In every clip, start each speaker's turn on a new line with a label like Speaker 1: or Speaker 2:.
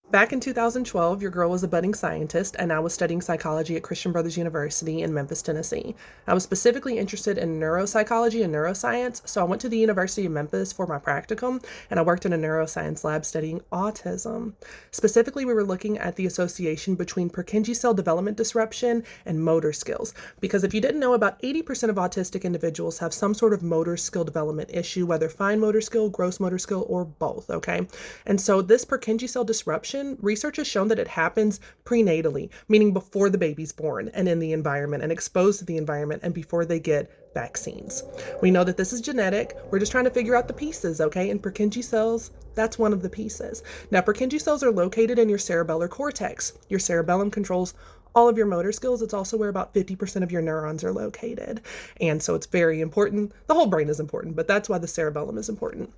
Speaker 1: Back in 2012, your girl was a budding scientist, and I was studying psychology at Christian Brothers University in Memphis, Tennessee. I was specifically interested in neuropsychology and neuroscience, so I went to the University of Memphis for my practicum, and I worked in a neuroscience lab studying autism. Specifically, we were looking at the association between Purkinje cell development disruption and motor skills, because if you didn't know, about 80% of autistic individuals have some sort of motor skill development issue, whether fine motor skill, gross motor skill, or both, okay? And so this Purkinje cell disruption, research has shown that it happens prenatally, meaning before the baby's born and in the environment and exposed to the environment and before they get vaccines. We know that this is genetic. We're just trying to figure out the pieces, okay? And Purkinje cells, that's one of the pieces. Now, Purkinje cells are located in your cerebellar cortex. Your cerebellum controls all of your motor skills. It's also where about 50% of your neurons are located. And so it's very important. The whole brain is important, but that's why the cerebellum is important.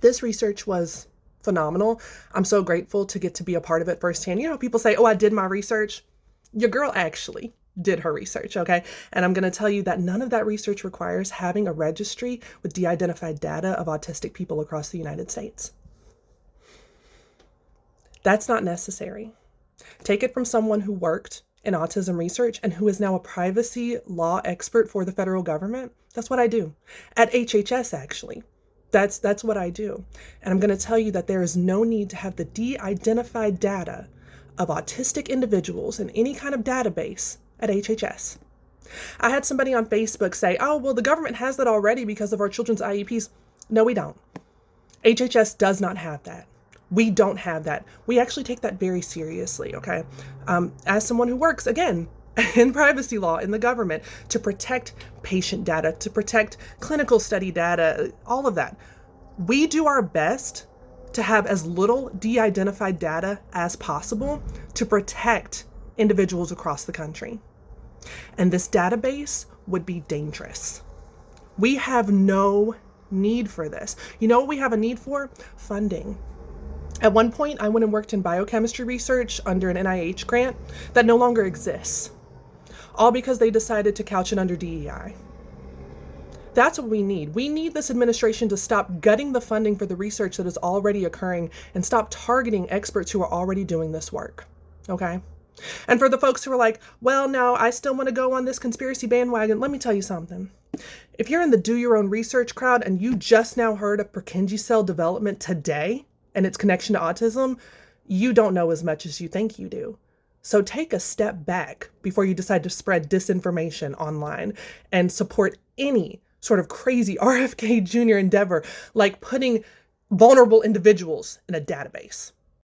Speaker 1: This research was phenomenal. I'm so grateful to get to be a part of it firsthand. You know, people say, oh, I did my research. Your girl actually did her research, okay? And I'm going to tell you that none of that research requires having a registry with de-identified data of autistic people across the United States. That's not necessary. Take it from someone who worked in autism research and who is now a privacy law expert for the federal government. That's what I do at HHS, actually. That's what I do. And I'm going to tell you that there is no need to have the de-identified data of autistic individuals in any kind of database at HHS. I had somebody on Facebook say, oh, well, the government has that already because of our children's IEPs. No, we don't. HHS does not have that. We don't have that. We actually take that very seriously, okay? As someone who works, again, in privacy law in the government to protect patient data, to protect clinical study data, all of that. We do our best to have as little de-identified data as possible to protect individuals across the country. And this database would be dangerous. We have no need for this. You know what we have a need for? Funding. At one point, I went and worked in biochemistry research under an NIH grant that no longer exists. All because they decided to couch it under DEI. That's what we need. We need this administration to stop gutting the funding for the research that is already occurring and stop targeting experts who are already doing this work, okay? And for the folks who are like, well, no, I still want to go on this conspiracy bandwagon, let me tell you something. If you're in the do your own research crowd and you just now heard of Purkinje cell development today and its connection to autism, you don't know as much as you think you do. So take a step back before you decide to spread disinformation online and support any sort of crazy RFK Jr. endeavor like putting vulnerable individuals in a database.